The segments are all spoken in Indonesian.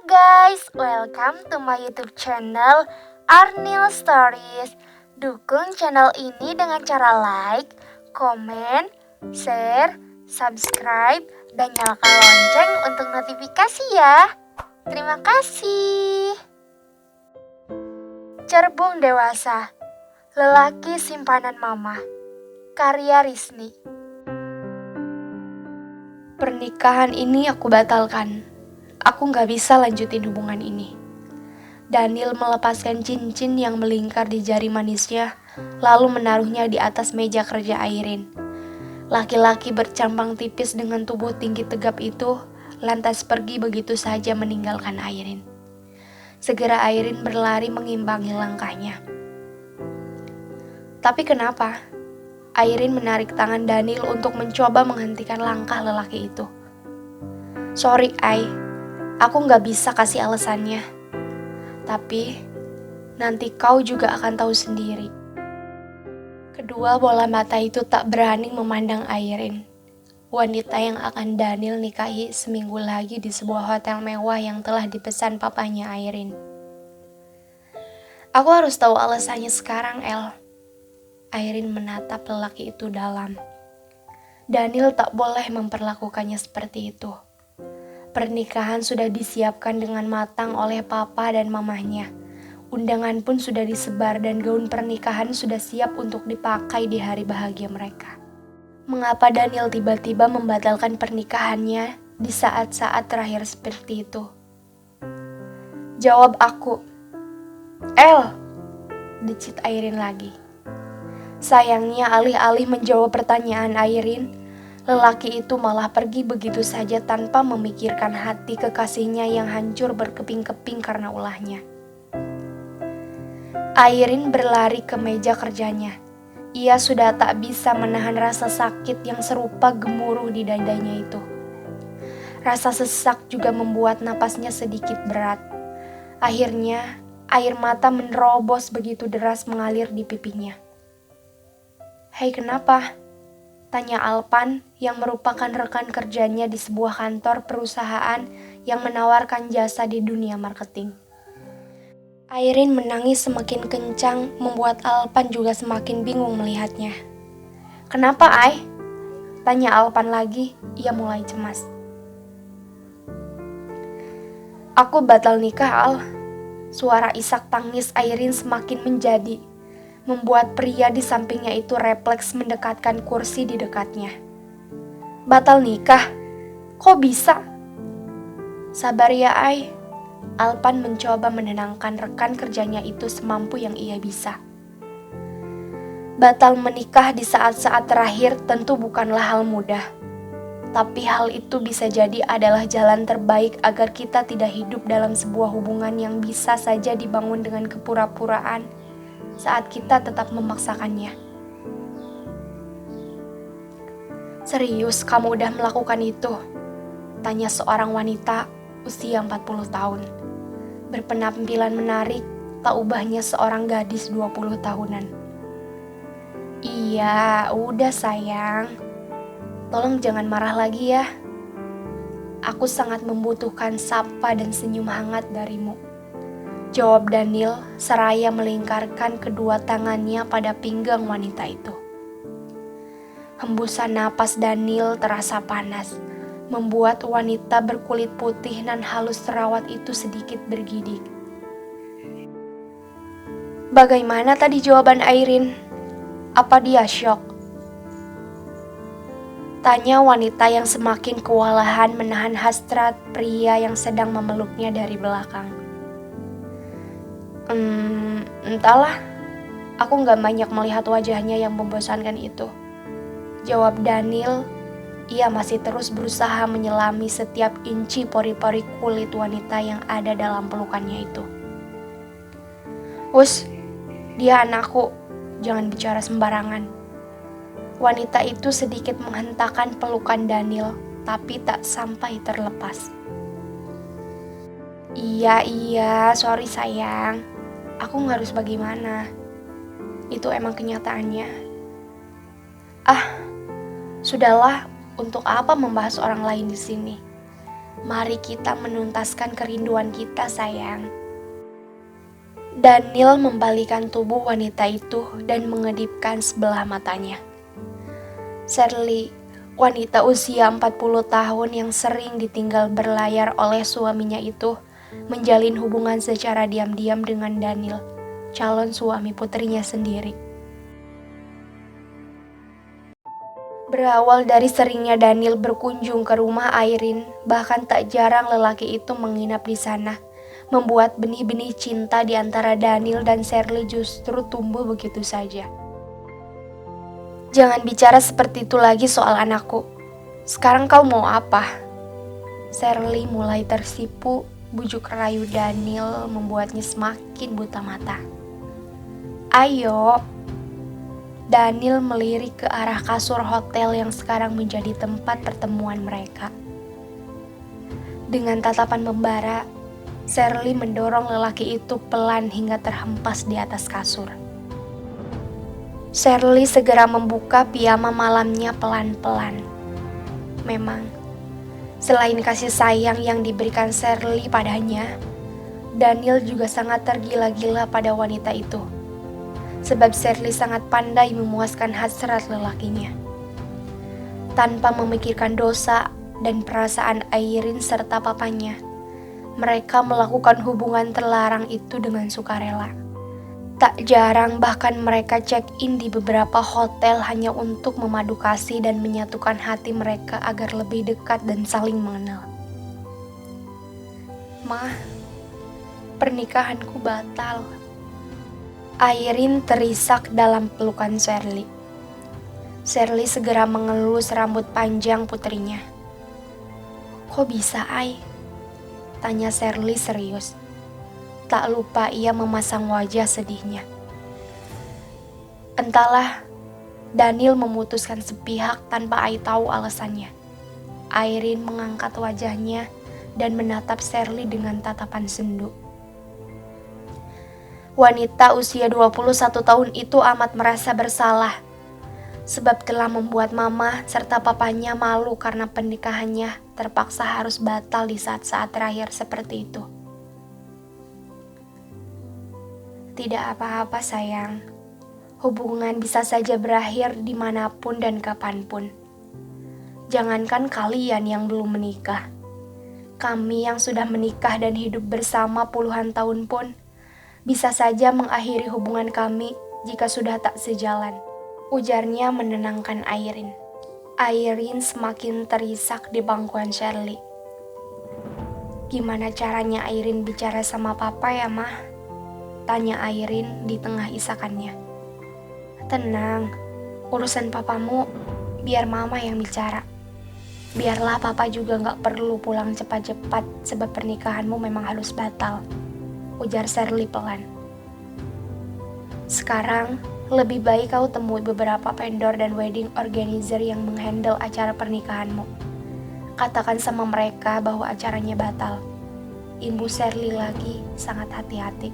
Guys, welcome to my YouTube channel Arnil Stories. Dukung channel ini dengan cara like, komen, share, subscribe, dan nyalakan lonceng untuk notifikasi ya. Terima kasih. Cerbung Dewasa, Lelaki Simpanan Mama, karya Risni. Pernikahan ini aku batalkan. Aku gak bisa lanjutin hubungan ini. Daniel melepaskan cincin yang melingkar di jari manisnya, lalu menaruhnya di atas meja kerja Airin. Laki-laki bercambang tipis dengan tubuh tinggi tegap itu, lantas pergi begitu saja meninggalkan Airin. Segera Airin berlari mengimbangi langkahnya. Tapi kenapa? Airin menarik tangan Daniel untuk mencoba menghentikan langkah lelaki itu. Sorry, aku gak bisa kasih alasannya. Tapi, nanti kau juga akan tahu sendiri. Kedua bola mata itu tak berani memandang Airin, wanita yang akan Daniel nikahi seminggu lagi di sebuah hotel mewah yang telah dipesan papanya Airin. Aku harus tahu alasannya sekarang, El. Airin menatap lelaki itu dalam. Daniel tak boleh memperlakukannya seperti itu. Pernikahan sudah disiapkan dengan matang oleh papa dan mamahnya. Undangan pun sudah disebar dan gaun pernikahan sudah siap untuk dipakai di hari bahagia mereka. Mengapa Daniel tiba-tiba membatalkan pernikahannya di saat-saat terakhir seperti itu? Jawab aku. El, decit Airin lagi. Sayangnya alih-alih menjawab pertanyaan Airin, lelaki itu malah pergi begitu saja tanpa memikirkan hati kekasihnya yang hancur berkeping-keping karena ulahnya. Airin berlari ke meja kerjanya. Ia sudah tak bisa menahan rasa sakit yang serupa gemuruh di dadanya itu. Rasa sesak juga membuat napasnya sedikit berat. Akhirnya, air mata menerobos begitu deras mengalir di pipinya. Hei, kenapa? Tanya Alpan yang merupakan rekan kerjanya di sebuah kantor perusahaan yang menawarkan jasa di dunia marketing. Airin menangis semakin kencang membuat Alpan juga semakin bingung melihatnya. Kenapa, Ai? Tanya Alpan lagi, ia mulai cemas. Aku batal nikah, Al. Suara isak tangis Airin semakin menjadi, membuat pria di sampingnya itu refleks mendekatkan kursi di dekatnya. Batal nikah? Kok bisa? Sabar ya, Ai. Alpan mencoba menenangkan rekan kerjanya itu semampu yang ia bisa. Batal menikah di saat-saat terakhir tentu bukanlah hal mudah. Tapi hal itu bisa jadi adalah jalan terbaik agar kita tidak hidup dalam sebuah hubungan yang bisa saja dibangun dengan kepura-puraan saat kita tetap memaksakannya. Serius kamu udah melakukan itu? Tanya seorang wanita usia 40 tahun. Berpenampilan menarik, tak ubahnya seorang gadis 20 tahunan. Iya, udah sayang. Tolong jangan marah lagi ya. Aku sangat membutuhkan sapa dan senyum hangat darimu. Jawab Daniel seraya melingkarkan kedua tangannya pada pinggang wanita itu. Hembusan napas Daniel terasa panas, membuat wanita berkulit putih dan halus terawat itu sedikit bergidik. Bagaimana tadi jawaban Airin? Apa dia syok? Tanya wanita yang semakin kewalahan menahan hasrat pria yang sedang memeluknya dari belakang. Entahlah, aku gak banyak melihat wajahnya yang membosankan itu. Jawab Daniel, ia masih terus berusaha menyelami setiap inci pori-pori kulit wanita yang ada dalam pelukannya itu. Us, dia anakku, jangan bicara sembarangan. Wanita itu sedikit menghentakkan pelukan Daniel, tapi tak sampai terlepas. Iya, sorry sayang. Aku harus bagaimana? Itu emang kenyataannya. Sudahlah, untuk apa membahas orang lain di sini? Mari kita menuntaskan kerinduan kita, sayang. Daniel membalikan tubuh wanita itu dan mengedipkan sebelah matanya. Shirley, wanita usia 40 tahun yang sering ditinggal berlayar oleh suaminya itu, menjalin hubungan secara diam-diam dengan Daniel, calon suami putrinya sendiri. Berawal dari seringnya Daniel berkunjung ke rumah Irene, bahkan tak jarang lelaki itu menginap di sana, membuat benih-benih cinta di antara Daniel dan Shirley justru tumbuh begitu saja. Jangan bicara seperti itu lagi soal anakku. Sekarang kau mau apa? Shirley mulai tersipu, bujuk rayu Daniel membuatnya semakin buta mata. Ayo. Daniel melirik ke arah kasur hotel yang sekarang menjadi tempat pertemuan mereka. Dengan tatapan membara, Shirley mendorong lelaki itu pelan hingga terhempas di atas kasur. Shirley segera membuka piyama malamnya pelan-pelan. Memang, selain kasih sayang yang diberikan Shirley padanya, Daniel juga sangat tergila-gila pada wanita itu. Sebab Shirley sangat pandai memuaskan hasrat lelakinya. Tanpa memikirkan dosa dan perasaan Irene serta papanya, mereka melakukan hubungan terlarang itu dengan sukarela. Tak jarang bahkan mereka check-in di beberapa hotel hanya untuk memadu kasih dan menyatukan hati mereka agar lebih dekat dan saling mengenal. Ma, pernikahanku batal. Irene terisak dalam pelukan Shirley. Shirley segera mengelus rambut panjang putrinya. Kok bisa, Ai? Tanya Shirley serius. Tak lupa ia memasang wajah sedihnya. Entahlah, Daniel memutuskan sepihak tanpa Ai tahu alasannya. Irene mengangkat wajahnya dan menatap Shirley dengan tatapan sendu. Wanita usia 21 tahun itu amat merasa bersalah, sebab telah membuat mama serta papanya malu karena pernikahannya terpaksa harus batal di saat-saat terakhir seperti itu. Tidak apa-apa sayang, hubungan bisa saja berakhir dimanapun dan kapanpun. Jangankan kalian yang belum menikah, kami yang sudah menikah dan hidup bersama puluhan tahun pun bisa saja mengakhiri hubungan kami jika sudah tak sejalan, ujarnya menenangkan Irene. Irene semakin terisak di bangkuan Shirley. Gimana caranya Irene bicara sama papa ya, Mah? Tanya Irene di tengah isakannya. Tenang, urusan papamu biar mama yang bicara. Biarlah papa juga gak perlu pulang cepat-cepat sebab pernikahanmu memang harus batal, ujar Shirley pelan. Sekarang, lebih baik kau temui beberapa vendor dan wedding organizer yang menghandle acara pernikahanmu. Katakan sama mereka bahwa acaranya batal. Ibu Shirley lagi sangat hati-hati.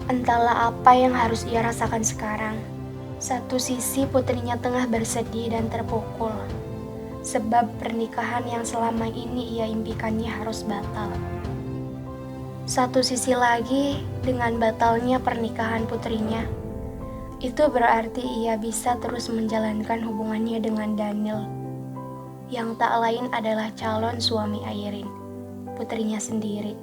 Entahlah apa yang harus ia rasakan sekarang. Satu sisi putrinya tengah bersedih dan terpukul, sebab pernikahan yang selama ini ia impikannya harus batal. Satu sisi lagi, dengan batalnya pernikahan putrinya, itu berarti ia bisa terus menjalankan hubungannya dengan Daniel, yang tak lain adalah calon suami Irene, putrinya sendiri.